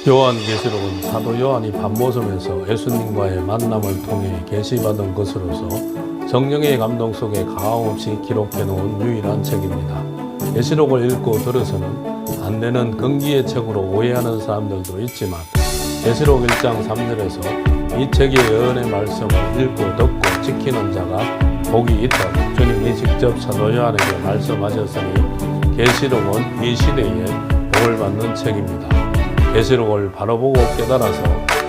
요한계시록은 사도 요한이 밤모섬에서 예수님과의 만남을 통해 계시받은 것으로서 성령의 감동 속에 가감없이 기록해 놓은 유일한 책입니다. 계시록을 읽고 들어서는 안 되는 금기의 책으로 오해하는 사람들도 있지만 계시록 1장 3절에서 이 책의 예언의 말씀을 읽고 듣고 지키는 자가 복이 있다. 주님이 직접 사도 요한에게 말씀하셨으니 계시록은 이 시대에 복을 받는 책입니다. 계시록을 바로 보고 깨달아서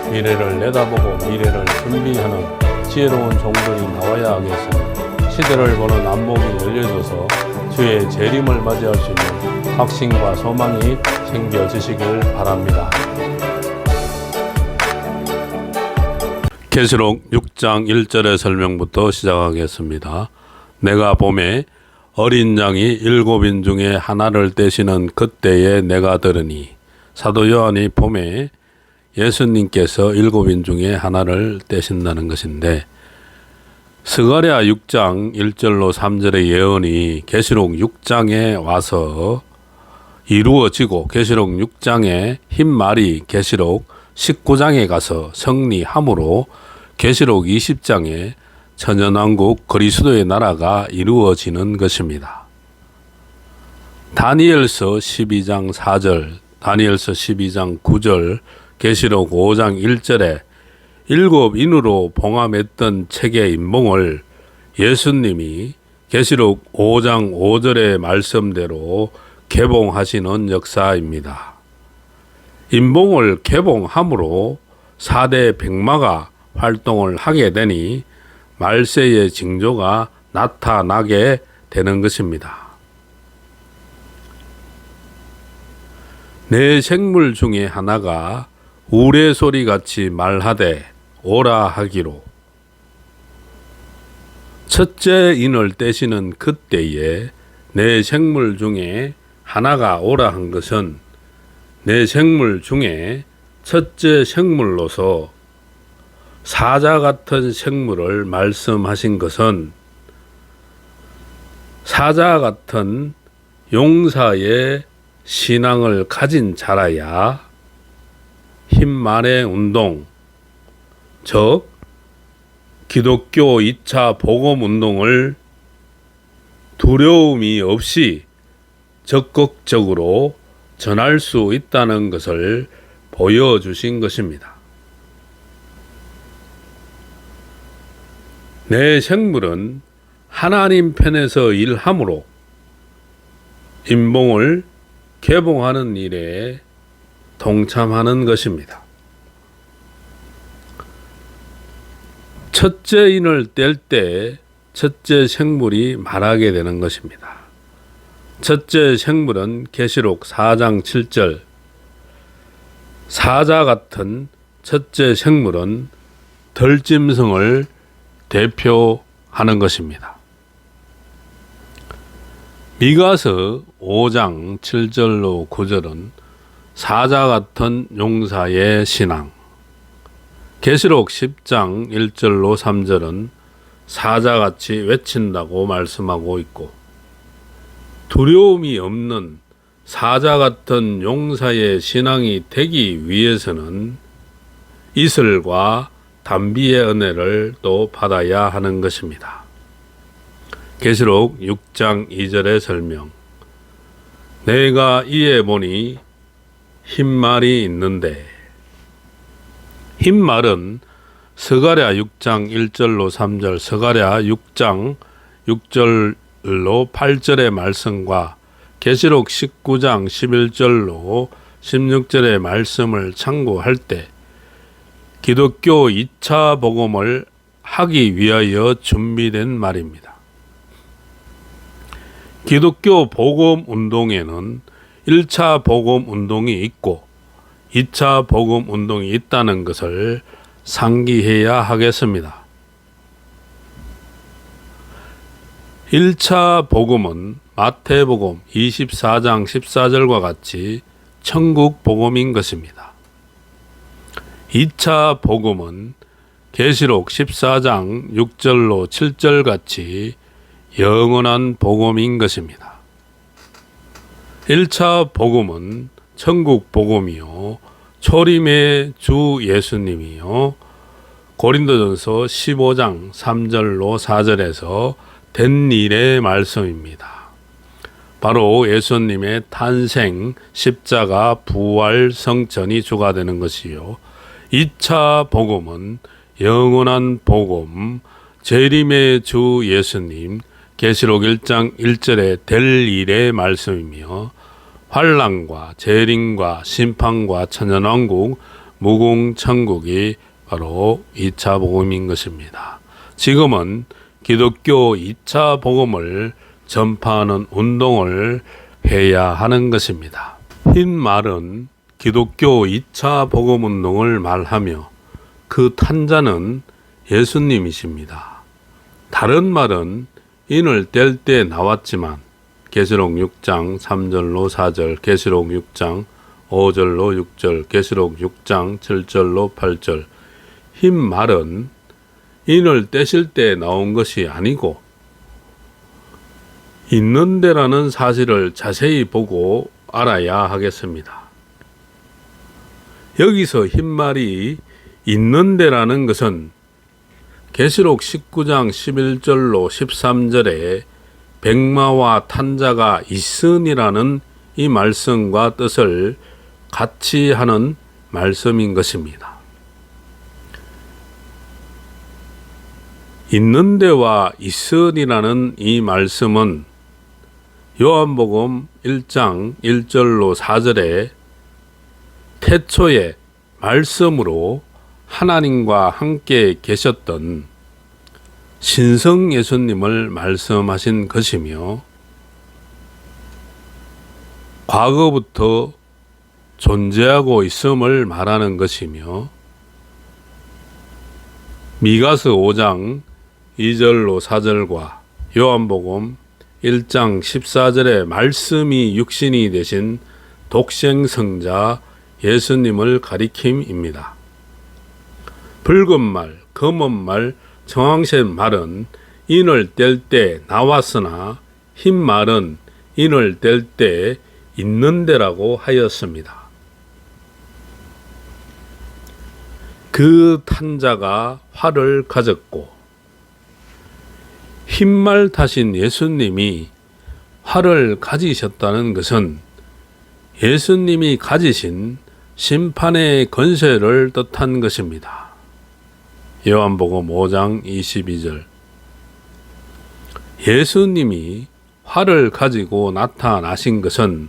미래를 내다보고 미래를 준비하는 지혜로운 종들이 나와야 하겠으니 시대를 보는 안목이 열려져서 주의 재림을 맞이할 수 있는 확신과 소망이 생겨지시길 바랍니다. 계시록 6장 1절의 설명부터 시작하겠습니다. 내가 봄에 어린 양이 7인 중에 하나를 떼시는 그때에 내가 들으니, 사도 요한이 봄에 예수님께서 7인 중에 하나를 떼신다는 것인데, 스가랴 6장 1절로 3절의 예언이 계시록 6장에 와서 이루어지고 계시록 6장의 흰 말이 계시록 19장에 가서 성리함으로 계시록 20장에 천연왕국 그리스도의 나라가 이루어지는 것입니다. 다니엘서 12장 4절, 다니엘서 12장 9절, 계시록 5장 1절에 7인으로 봉함했던 책의 인봉을 예수님이 계시록 5장 5절의 말씀대로 개봉하시는 역사입니다. 인봉을 개봉함으로 4대 백마가 활동을 하게 되니 말세의 징조가 나타나게 되는 것입니다. 네 생물 중에 하나가 우레소리같이 말하되 오라 하기로, 첫째 인을 떼시는 그때에 네 생물 중에 하나가 오라 한 것은 네 생물 중에 첫째 생물로서 사자 같은 생물을 말씀하신 것은 사자 같은 용사의 신앙을 가진 자라야 흰말의 운동, 즉 기독교 2차 복음 운동을 두려움이 없이 적극적으로 전할 수 있다는 것을 보여주신 것입니다. 내 생물은 하나님 편에서 일함으로 인봉을 개봉하는 일에 동참하는 것입니다. 첫째 인을 뗄 때 첫째 생물이 말하게 되는 것입니다. 첫째 생물은 계시록 4장 7절, 사자 같은 첫째 생물은 덜짐승을 대표하는 것입니다. 미가서 5장 7절로 9절은 사자 같은 용사의 신앙, 계시록 10장 1절로 3절은 사자같이 외친다고 말씀하고 있고, 두려움이 없는 사자 같은 용사의 신앙이 되기 위해서는 이슬과 단비의 은혜를 또 받아야 하는 것입니다. 계시록 6장 2절의 설명, 내가 이에 보니 흰말이 있는데, 흰말은 스가랴 6장 1절로 3절, 스가랴 6장 6절로 8절의 말씀과 계시록 19장 11절로 16절의 말씀을 참고할 때 기독교 2차 복음을 하기 위하여 준비된 말입니다. 기독교 복음 운동에는 1차 복음 운동이 있고 2차 복음 운동이 있다는 것을 상기해야 하겠습니다. 1차 복음은 마태복음 24장 14절과 같이 천국 복음인 것입니다. 2차 복음은 계시록 14장 6절로 7절 같이 영원한 복음인 것입니다. 1차 복음은 천국 복음이요 초림의 주 예수님이요. 고린도전서 15장 3절로 4절에서 된 일의 말씀입니다. 바로 예수님의 탄생, 십자가, 부활, 성천이 주가 되는 것이요. 2차 복음은 영원한 복음, 재림의 주 예수님, 계시록 1장 1절에 될 일의 말씀이며 환난과 재림과 심판과 천년왕국, 무궁천국이 바로 2차 복음인 것입니다. 지금은 기독교 2차 복음을 전파하는 운동을 해야 하는 것입니다. 흰 말은 기독교 2차 복음 운동을 말하며 그 탄자는 예수님이십니다. 다른 말은 인을 뗄 때 나왔지만 계시록 6장 3절로 4절, 계시록 6장 5절로 6절, 계시록 6장 7절로 8절. 흰 말은 인을 떼실 때 나온 것이 아니고 있는데라는 사실을 자세히 보고 알아야 하겠습니다. 여기서 흰 말이 있는데라는 것은 계시록 19장 11절로 13절에 백마와 탄자가 있으니라는 이 말씀과 뜻을 같이 하는 말씀인 것입니다. 있는데와 있으니라는 이 말씀은 요한복음 1장 1절로 4절에 태초에 말씀으로 하나님과 함께 계셨던 신성 예수님을 말씀하신 것이며 과거부터 존재하고 있음을 말하는 것이며 미가서 5장 2절로 4절과 요한복음 1장 14절에 말씀이 육신이 되신 독생성자 예수님을 가리킴입니다. 붉은 말, 검은 말, 정황색 말은 인을 뗄 때 나왔으나 흰 말은 인을 뗄 때 있는데라고 하였습니다. 그 탄자가 활을 가졌고 흰말 타신 예수님이 활을 가지셨다는 것은 예수님이 가지신 심판의 권세를 뜻한 것입니다. 요한복음 5장 22절. 예수님이 활을 가지고 나타나신 것은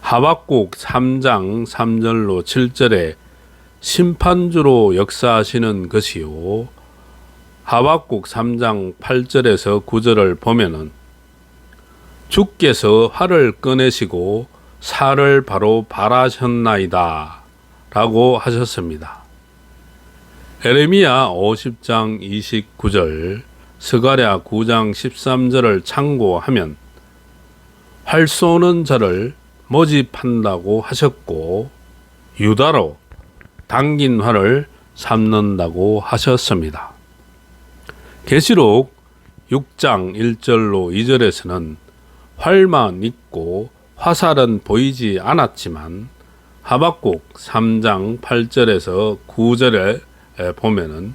하박국 3장 3절로 7절에 심판주로 역사하시는 것이요. 하박국 3장 8절에서 9절을 보면은 주께서 활을 꺼내시고 살을 바로 발하셨나이다 라고 하셨습니다. 에레미야 50장 29절, 스가랴 9장 13절을 참고하면 활 쏘는 자를 모집한다고 하셨고 유다로 당긴 활을 삼는다고 하셨습니다. 계시록 6장 1절로 2절에서는 활만 있고 화살은 보이지 않았지만 하박국 3장 8절에서 9절에 보면은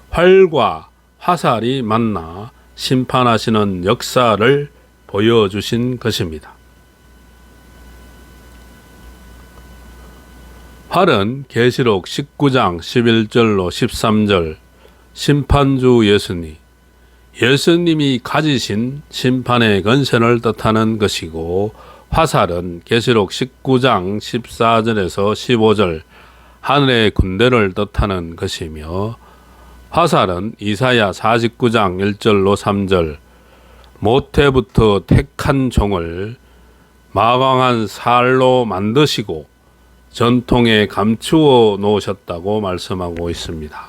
활과 화살이 만나 심판하시는 역사를 보여주신 것입니다. 활은 계시록 19장 11절로 13절 심판주 예수님이 가지신 심판의 권세를 뜻하는 것이고 화살은 계시록 19장 14절에서 15절 하늘의 군대를 뜻하는 것이며 화살은 이사야 49장 1절로 3절 모태부터 택한 종을 마광한 살로 만드시고 전통에 감추어 놓으셨다고 말씀하고 있습니다.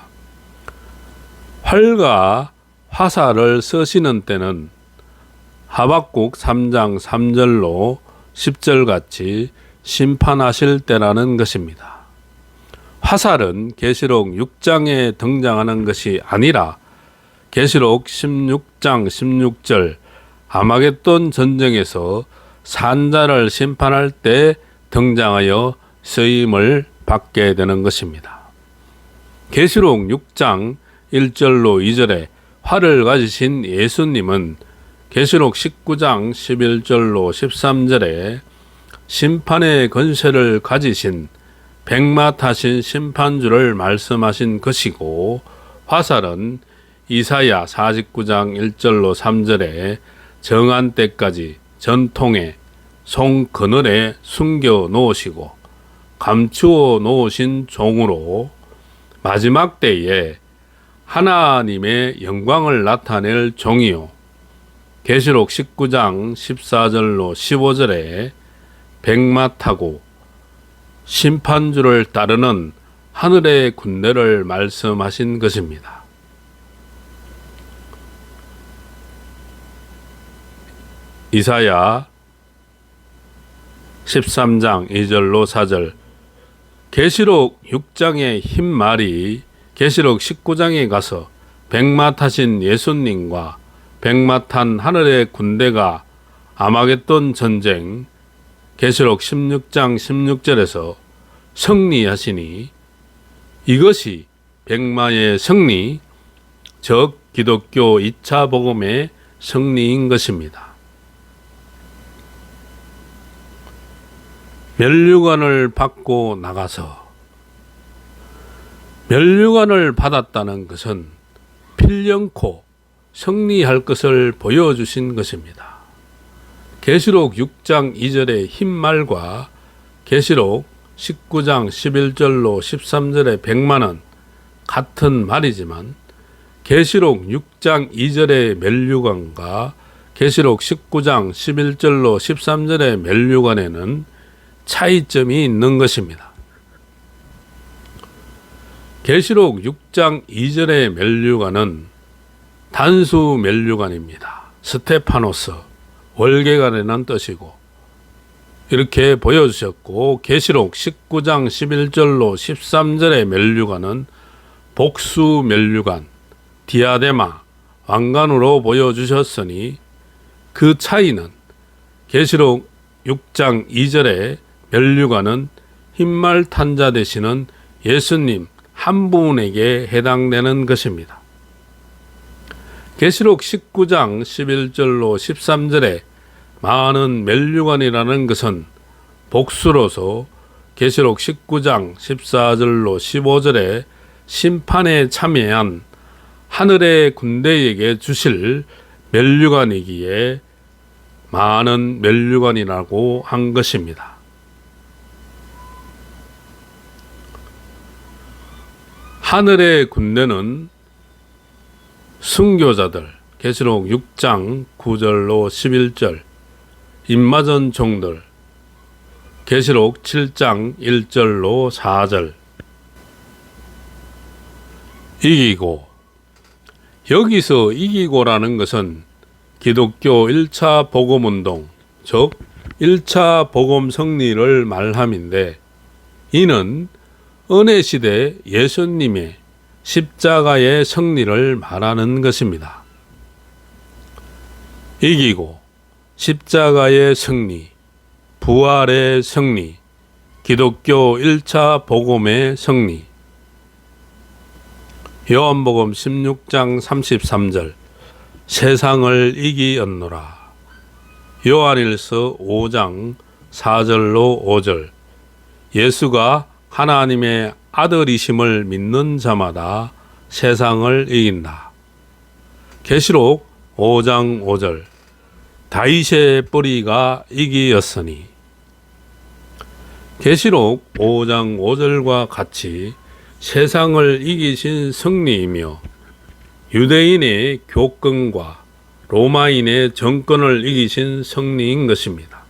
활과 화살을 쓰시는 때는 하박국 3장 3절로 10절 같이 심판하실 때라는 것입니다. 화살은 계시록 6장에 등장하는 것이 아니라 계시록 16장 16절 아마겟돈 전쟁에서 산자를 심판할 때 등장하여 쓰임을 받게 되는 것입니다. 계시록 6장 1절로 2절에 활을 가지신 예수님은 계시록 19장 11절로 13절에 심판의 권세를 가지신 백마 타신 심판주를 말씀하신 것이고, 화살은 이사야 49장 1절로 3절에 정한 때까지 전통에 손그늘에 숨겨 놓으시고 감추어 놓으신 종으로 마지막 때에 하나님의 영광을 나타낼 종이요, 계시록 19장 14절로 15절에 백마 타고 심판주를 따르는 하늘의 군대를 말씀하신 것입니다. 이사야 13장 2절로 4절, 계시록 6장의 흰 말이 계시록 19장에 가서 백마 타신 예수님과 백마 탄 하늘의 군대가 아마겟돈 전쟁, 계시록 16장 16절에서 승리하시니 이것이 백마의 승리, 즉 기독교 2차 복음의 승리인 것입니다. 면류관을 받고 나가서, 면류관을 받았다는 것은 필연코 승리할 것을 보여주신 것입니다. 계시록 6장 2절의 흰 말과 계시록 19장 11절로 13절의 백마는 같은 말이지만 계시록 6장 2절의 면류관과 계시록 19장 11절로 13절의 면류관에는 차이점이 있는 것입니다. 계시록 6장 2절의 면류관은 단수 면류관입니다. 스테파노스, 월계관이라는 뜻이고, 이렇게 보여주셨고, 계시록 19장 11절로 13절의 면류관은 복수 면류관, 디아데마, 왕관으로 보여주셨으니 그 차이는 계시록 6장 2절의 면류관은 흰말 탄 자 되시는 예수님 한 분에게 해당되는 것입니다. 계시록 19장 11절로 13절에 많은 면류관이라는 것은 복수로서 계시록 19장 14절로 15절에 심판에 참여한 하늘의 군대에게 주실 면류관이기에 많은 면류관이라고 한 것입니다. 하늘의 군대는 순교자들, 계시록 6장 9절로 11절, 입맞은 종들, 계시록 7장 1절로 4절. 이기고, 여기서 이기고라는 것은 기독교 1차 복음운동, 즉 1차 복음 승리를 말함인데, 이는 은혜시대 예수님의 십자가의 승리를 말하는 것입니다. 이기고, 십자가의 승리, 부활의 승리, 기독교 1차 복음의 승리. 요한복음 16장 33절, 세상을 이기었노라. 요한일서 5장 4절로 5절, 예수가 하나님의 아들이심을 믿는 자마다 세상을 이긴다. 계시록 5장 5절, 다윗의 뿌리가 이기었으니. 계시록 5장 5절과 같이 세상을 이기신 승리이며 유대인의 교권과 로마인의 정권을 이기신 승리인 것입니다.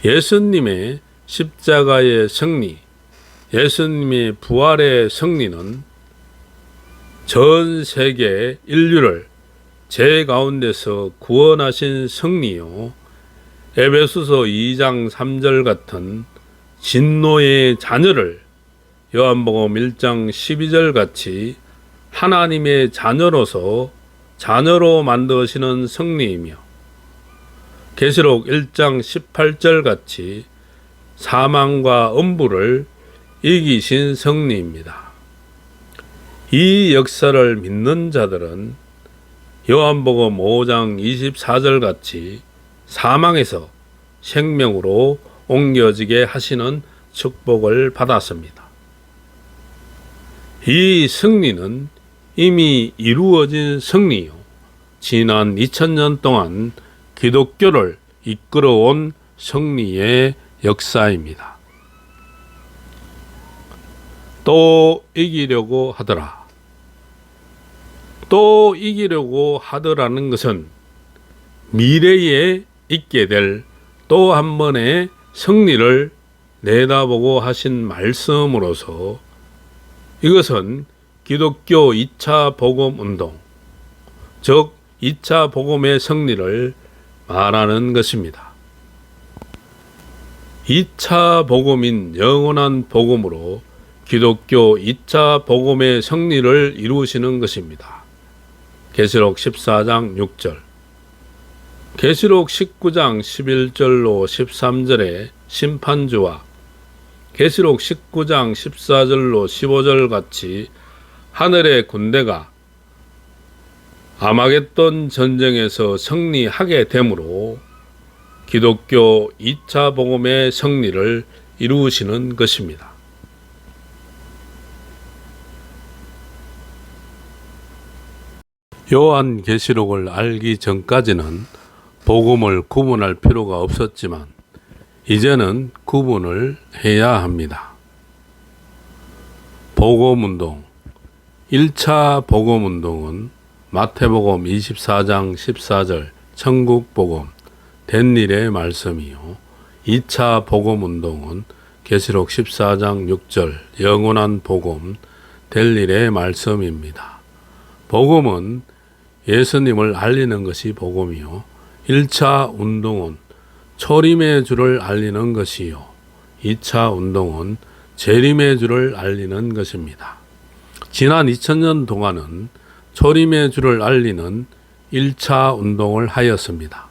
예수님의 십자가의 승리, 예수님의 부활의 승리는 전 세계 인류를 죄 가운데서 구원하신 승리요, 에베소서 2장 3절 같은 진노의 자녀를 요한복음 1장 12절 같이 하나님의 자녀로서 자녀로 만드시는 승리이며, 계시록 1장 18절 같이 사망과 음부를 이기신 승리입니다. 이 역사를 믿는 자들은 요한복음 5장 24절 같이 사망에서 생명으로 옮겨지게 하시는 축복을 받았습니다. 이 승리는 이미 이루어진 승리요, 지난 2000년 동안 기독교를 이끌어온 승리의 역사입니다. 또 이기려고 하더라. 또 이기려고 하더라는 것은 미래에 있게 될 또 한 번의 승리를 내다보고 하신 말씀으로서 이것은 기독교 2차 복음 운동, 즉 2차 복음의 승리를 말하는 것입니다. 2차 복음인 영원한 복음으로 기독교 2차 복음의 승리를 이루시는 것입니다. 계시록 14장 6절, 계시록 19장 11절로 13절의 심판주와 계시록 19장 14절로 15절 같이 하늘의 군대가 아마겟돈 전쟁에서 승리하게 되므로 기독교 2차 복음의 승리를 이루시는 것입니다. 요한계시록을 알기 전까지는 복음을 구분할 필요가 없었지만 이제는 구분을 해야 합니다. 복음운동 1차 복음운동은 마태복음 24장 14절 천국복음 된 일의 말씀이요, 2차 복음운동은 계시록 14장 6절 영원한 복음 될 일의 말씀입니다. 복음은 예수님을 알리는 것이 복음이요, 1차 운동은 초림의 주를 알리는 것이요, 2차 운동은 재림의 주를 알리는 것입니다. 지난 2000년 동안은 초림의 주를 알리는 1차 운동을 하였습니다.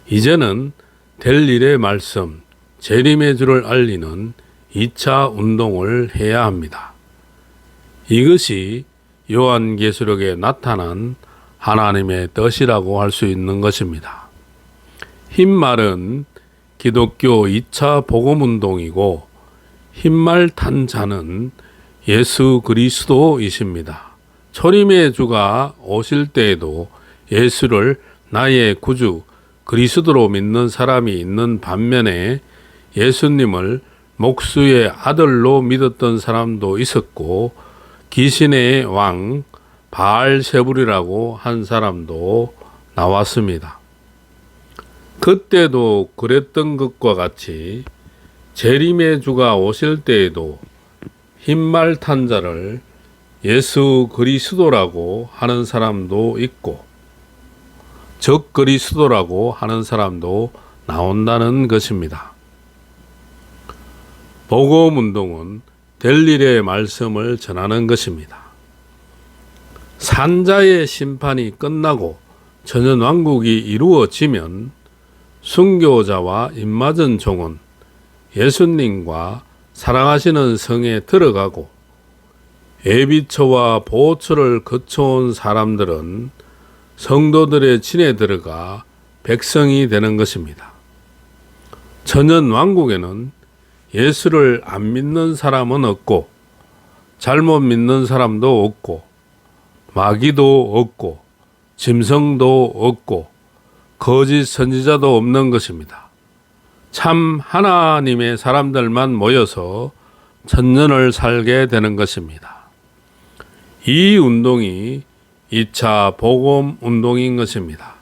이제는 될 일의 말씀, 재림의 주를 알리는 2차 운동을 해야 합니다. 이것이 요한계시록에 나타난 하나님의 뜻이라고 할 수 있는 것입니다. 흰말은 기독교 2차 복음운동이고 흰말 탄 자는 예수 그리스도이십니다. 초림의 주가 오실 때에도 예수를 나의 구주 그리스도로 믿는 사람이 있는 반면에 예수님을 목수의 아들로 믿었던 사람도 있었고 귀신의 왕 바알세불이라고 한 사람도 나왔습니다. 그때도 그랬던 것과 같이 재림의 주가 오실 때에도 흰말 탄 자를 예수 그리스도라고 하는 사람도 있고 적 그리스도라고 하는 사람도 나온다는 것입니다. 복음운동은 될 일의 말씀을 전하는 것입니다. 산자의 심판이 끝나고 천연왕국이 이루어지면 순교자와 입맞은 종은 예수님과 사랑하시는 성에 들어가고 예비처와 보호처를 거쳐온 사람들은 성도들의 진에 들어가 백성이 되는 것입니다. 천연왕국에는 예수를 안 믿는 사람은 없고 잘못 믿는 사람도 없고 마귀도 없고 짐승도 없고 거짓 선지자도 없는 것입니다. 참 하나님의 사람들만 모여서 천년을 살게 되는 것입니다. 이 운동이 2차 복음 운동인 것입니다.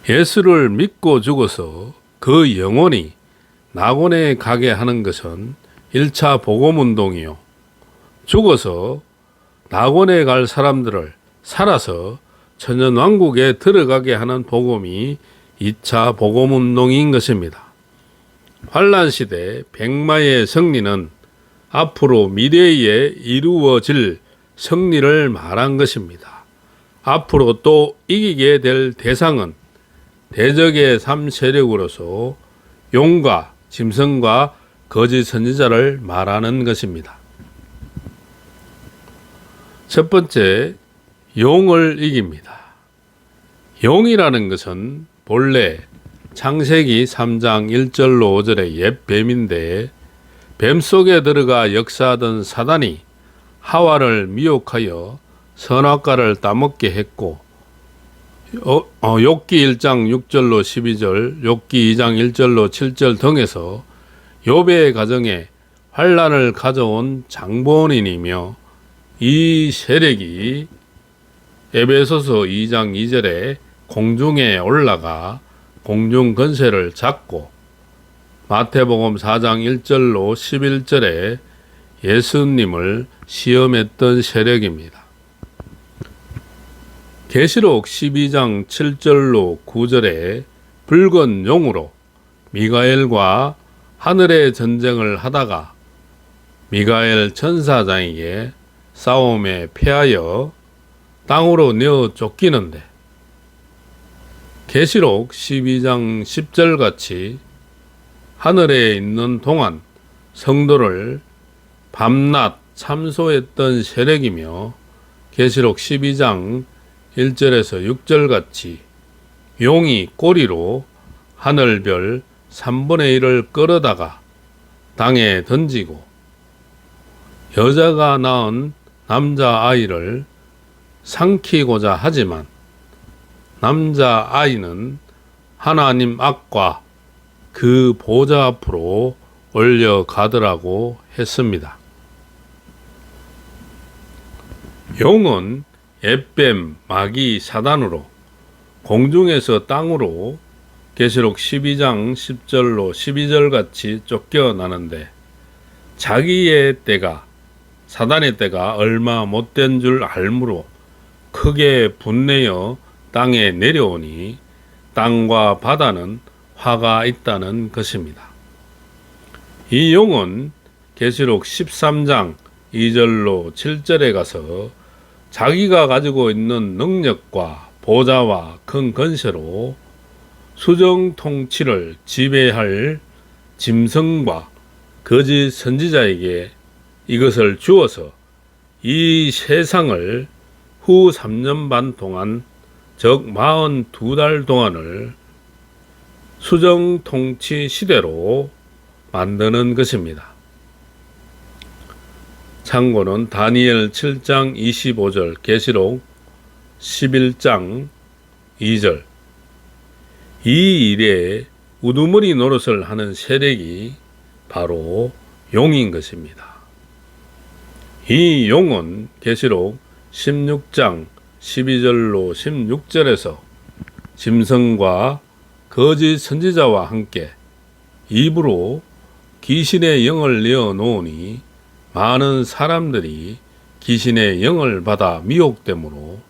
예수를 믿고 죽어서 그 영혼이 낙원에 가게 하는 것은 1차 복음 운동이요, 죽어서 낙원에 갈 사람들을 살아서 천연왕국에 들어가게 하는 복음이 2차 복음 운동인 것입니다. 환란시대 백마의 승리는 앞으로 미래에 이루어질 승리를 말한 것입니다. 앞으로 또 이기게 될 대상은 대적의 3세력으로서 용과 짐승과 거짓 선지자를 말하는 것입니다. 첫 번째, 용을 이깁니다. 용이라는 것은 본래 창세기 3장 1절로 5절의 옛 뱀인데, 뱀 속에 들어가 역사하던 사단이 하와를 미혹하여 선악과를 따먹게 했고, 욥기 1장 6절로 12절, 욥기 2장 1절로 7절 등에서 욥의 가정에 환난을 가져온 장본인이며, 이 세력이 에베소서 2장 2절에 공중에 올라가 공중 권세를 잡고, 마태복음 4장 1절로 11절에 예수님을 시험했던 세력입니다. 계시록 12장 7절로 9절에 붉은 용으로 미가엘과 하늘의 전쟁을 하다가 미가엘 천사장에게 싸움에 패하여 땅으로 내어 쫓기는데, 계시록 12장 10절 같이 하늘에 있는 동안 성도를 밤낮 참소했던 세력이며, 계시록 12장 1절에서 6절 같이 용이 꼬리로 하늘별 3분의 1을 끌어다가 땅에 던지고, 여자가 낳은 남자아이를 삼키고자 하지만 남자아이는 하나님 앞과 그 보좌 앞으로 올려가더라고 했습니다. 용은 햇뱀, 마귀, 사단으로 공중에서 땅으로 계시록 12장 10절로 12절 같이 쫓겨나는데, 자기의 때가, 사단의 때가 얼마 못된 줄 알므로 크게 분내어 땅에 내려오니 땅과 바다는 화가 있다는 것입니다. 이 용은 계시록 13장 2절로 7절에 가서 자기가 가지고 있는 능력과 보좌와 큰 권세로 수정 통치를 지배할 짐승과 거짓 선지자에게 이것을 주어서 이 세상을 후 3년 반 동안, 즉 42달 동안을 수정 통치 시대로 만드는 것입니다. 참고는 다니엘 7장 25절, 계시록 11장 2절. 이 일에 우두머리 노릇을 하는 세력이 바로 용인 것입니다. 이 용은 계시록 16장 12절로 16절에서 짐승과 거짓 선지자와 함께 입으로 귀신의 영을 내어 놓으니 많은 사람들이 귀신의 영을 받아 미혹되므로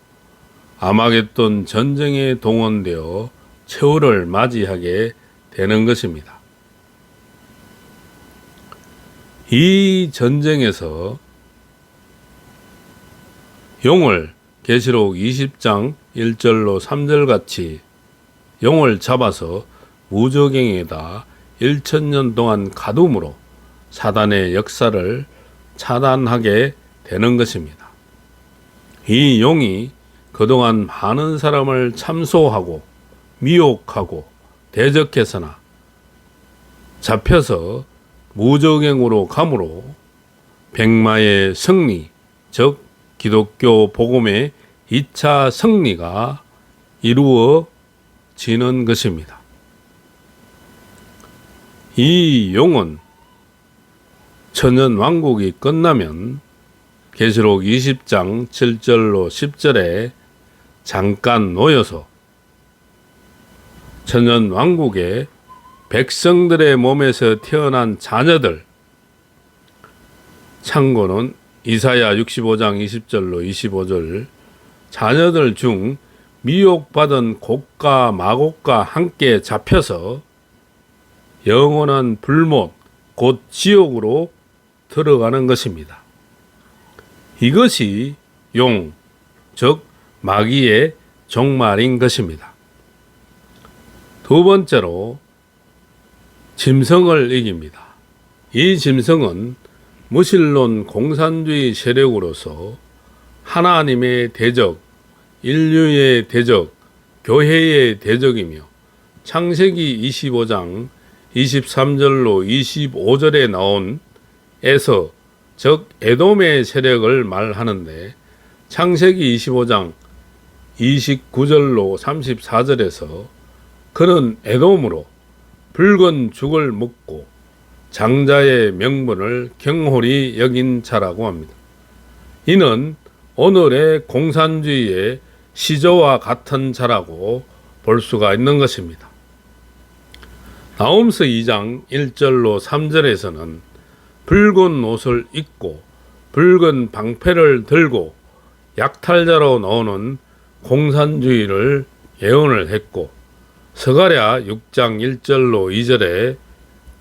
아마겟돈 전쟁에 동원되어 최후를 맞이하게 되는 것입니다. 이 전쟁에서 용을 계시록 20장 1절로 3절 같이 용을 잡아서 무저갱에다 1000년 동안 가둠으로 사단의 역사를 차단하게 되는 것입니다. 이 용이 그동안 많은 사람을 참소하고 미혹하고 대적해서나 잡혀서 무저갱으로 감으로 백마의 승리, 즉 기독교 복음의 2차 승리가 이루어지는 것입니다. 이 용은 천년 왕국이 끝나면 계시록 20장 7절로 10절에 잠깐 놓여서 천년 왕국의 백성들의 몸에서 태어난 자녀들, 참고는 이사야 65장 20절로 25절, 자녀들 중 미혹받은 곡과 마곡과 함께 잡혀서 영원한 불못, 곧 지옥으로 들어가는 것입니다. 이것이 용, 즉 마귀의 종말인 것입니다. 두 번째로 짐승을 이깁니다. 이 짐승은 무신론 공산주의 세력으로서 하나님의 대적, 인류의 대적, 교회의 대적이며 창세기 25장 23절로 25절에 나온 에서, 즉 에돔의 세력을 말하는데, 창세기 25장 29절로 34절에서 그는 에돔으로 붉은 죽을 먹고 장자의 명분을 경홀히 여긴 자라고 합니다. 이는 오늘의 공산주의의 시조와 같은 자라고 볼 수가 있는 것입니다. 나홈서 2장 1절로 3절에서는 붉은 옷을 입고 붉은 방패를 들고 약탈자로 나오는 공산주의를 예언을 했고, 스가랴 6장 1절로 2절에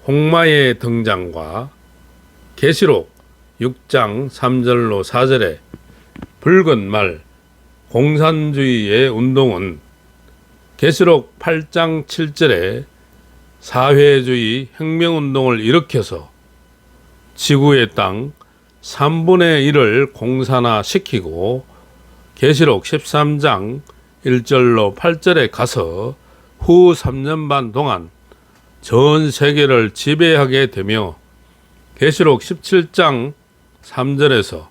홍마의 등장과 계시록 6장 3절로 4절에 붉은 말, 공산주의의 운동은 계시록 8장 7절에 사회주의 혁명운동을 일으켜서 지구의 땅 3분의 1을 공산화시키고, 계시록 13장 1절로 8절에 가서 후 3년 반 동안 전 세계를 지배하게 되며, 계시록 17장 3절에서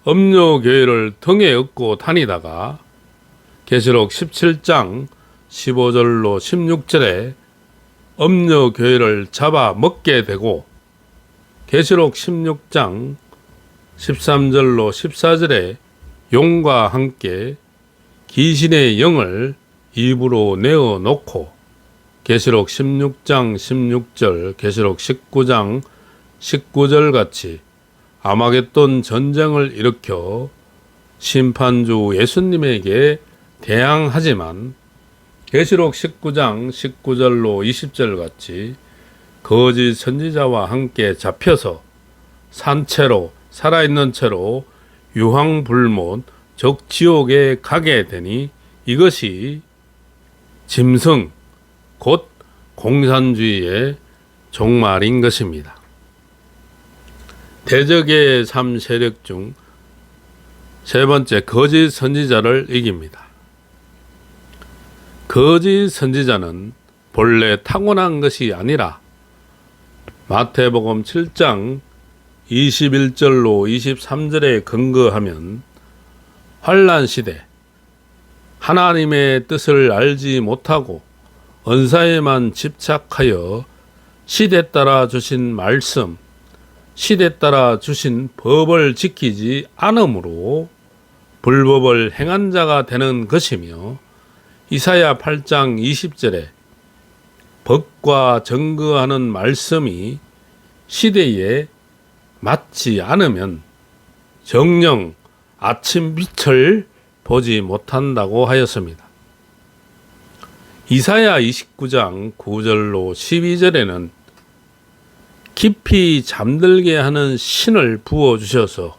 음료교회를 등에 업고 다니다가 계시록 17장 15절로 16절에 음료교회를 잡아먹게 되고, 계시록 16장 13절로 14절에 용과 함께 귀신의 영을 입으로 내어놓고, 계시록 16장 16절, 계시록 19장 19절 같이 아마겟돈 전쟁을 일으켜 심판주 예수님에게 대항하지만, 계시록 19장 19절로 20절 같이 거짓 선지자와 함께 잡혀서 산채로, 살아있는 채로 유황불못, 즉 지옥에 가게 되니, 이것이 짐승, 곧 공산주의의 종말인 것입니다. 대적의 3세력 중 세 번째, 거짓 선지자를 이깁니다. 거짓 선지자는 본래 타고난 것이 아니라 마태복음 7장 21절로 23절에 근거하면 환난 시대, 하나님의 뜻을 알지 못하고 언사에만 집착하여 시대 따라 주신 말씀, 시대 따라 주신 법을 지키지 않으므로 불법을 행한 자가 되는 것이며, 이사야 8장 20절에 법과 증거하는 말씀이 시대에 맞지 않으면 정녕 아침 빛을 보지 못한다고 하였습니다. 이사야 29장 9절로 12절에는 깊이 잠들게 하는 신을 부어주셔서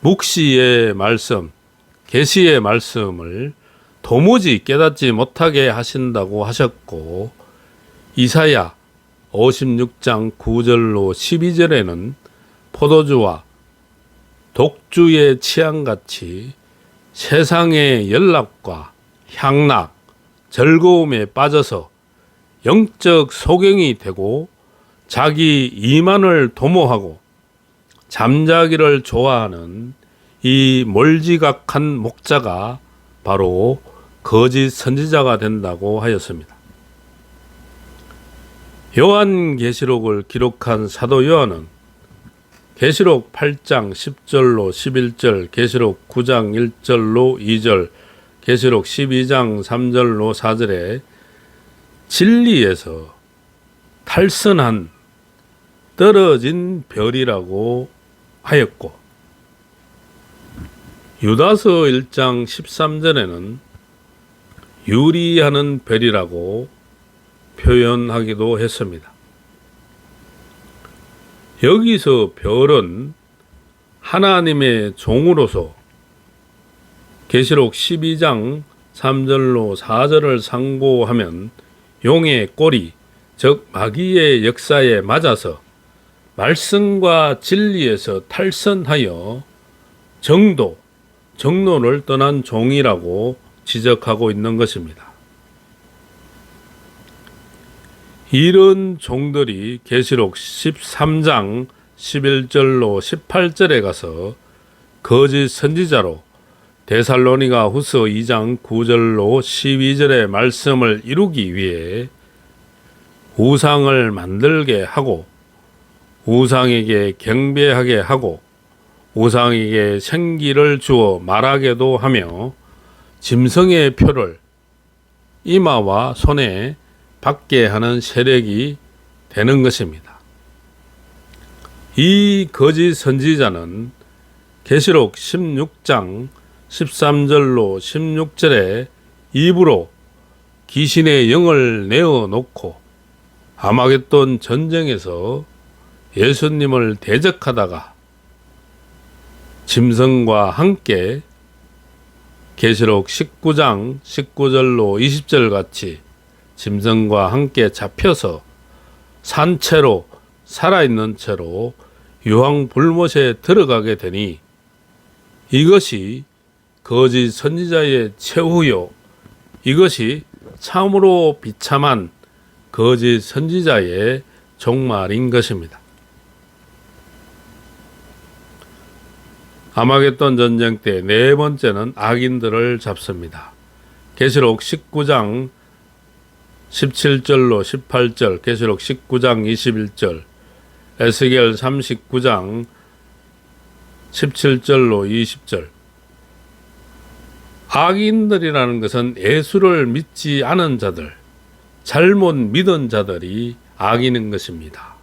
묵시의 말씀, 계시의 말씀을 도무지 깨닫지 못하게 하신다고 하셨고, 이사야 56장 9절로 12절에는 포도주와 독주의 취향같이 세상의 연락과 향락, 즐거움에 빠져서 영적 소경이 되고 자기 이만을 도모하고 잠자기를 좋아하는 이 몰지각한 목자가 바로 거짓 선지자가 된다고 하였습니다. 요한계시록을 기록한 사도 요한은 계시록 8장 10절로 11절, 계시록 9장 1절로 2절, 계시록 12장 3절로 4절에 진리에서 탈선한 떨어진 별이라고 하였고, 유다서 1장 13절에는 유리하는 별이라고 표현하기도 했습니다. 여기서 별은 하나님의 종으로서 계시록 12장 3절로 4절을 상고하면 용의 꼬리, 즉 마귀의 역사에 맞아서 말씀과 진리에서 탈선하여 정로를 떠난 종이라고 지적하고 있는 것입니다. 이런 종들이 계시록 13장 11절로 18절에 가서 거짓 선지자로 데살로니가 후서 2장 9절로 12절의 말씀을 이루기 위해 우상을 만들게 하고 우상에게 경배하게 하고 우상에게 생기를 주어 말하게도 하며 짐승의 표를 이마와 손에 받게 하는 세력이 되는 것입니다. 이 거짓 선지자는 계시록 16장 13절로 16절에 입으로 귀신의 영을 내어놓고 아마겟돈 전쟁에서 예수님을 대적하다가 짐승과 함께 계시록 19장 19절로 20절 같이 짐승과 함께 잡혀서 산채로 살아있는 채로 유황불못에 들어가게 되니 이것이 거짓 선지자의 최후요, 이것이 참으로 비참한 거짓 선지자의 종말인 것입니다. 아마겟돈 전쟁 때 네 번째는 악인들을 잡습니다. 계시록 19장 17절로 18절, 계시록 19장 21절, 에스겔 39장 17절로 20절. 악인들이라는 것은 예수를 믿지 않은 자들, 잘못 믿은 자들이 악인인 것입니다.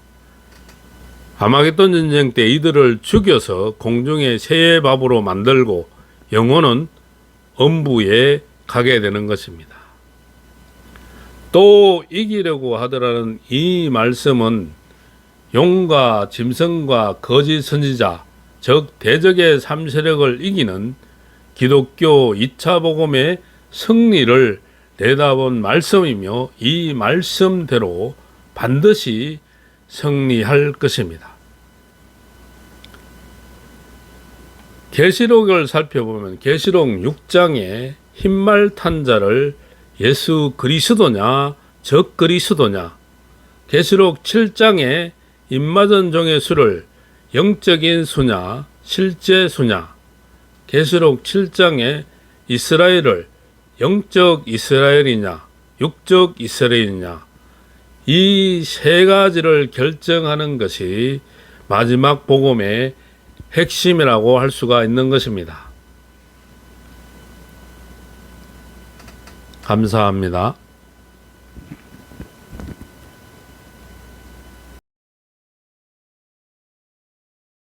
아마겟돈 전쟁 때 이들을 죽여서 공중의 새의 밥으로 만들고 영혼은 엄부에 가게 되는 것입니다. 또 이기려고 하더라는 이 말씀은 용과 짐승과 거짓 선지자, 즉 대적의 삼세력을 이기는 기독교 2차 복음의 승리를 내다본 말씀이며 이 말씀대로 반드시 승리할 것입니다. 계시록을 살펴보면 계시록 6장에 흰말 탄 자를 예수 그리스도냐 적 그리스도냐, 계시록 7장에 입맞은 종의 수를 영적인 수냐 실제 수냐, 계시록 7장에 이스라엘을 영적 이스라엘이냐 육적 이스라엘이냐, 이 세 가지를 결정하는 것이 마지막 복음의 핵심이라고 할 수가 있는 것입니다. 감사합니다.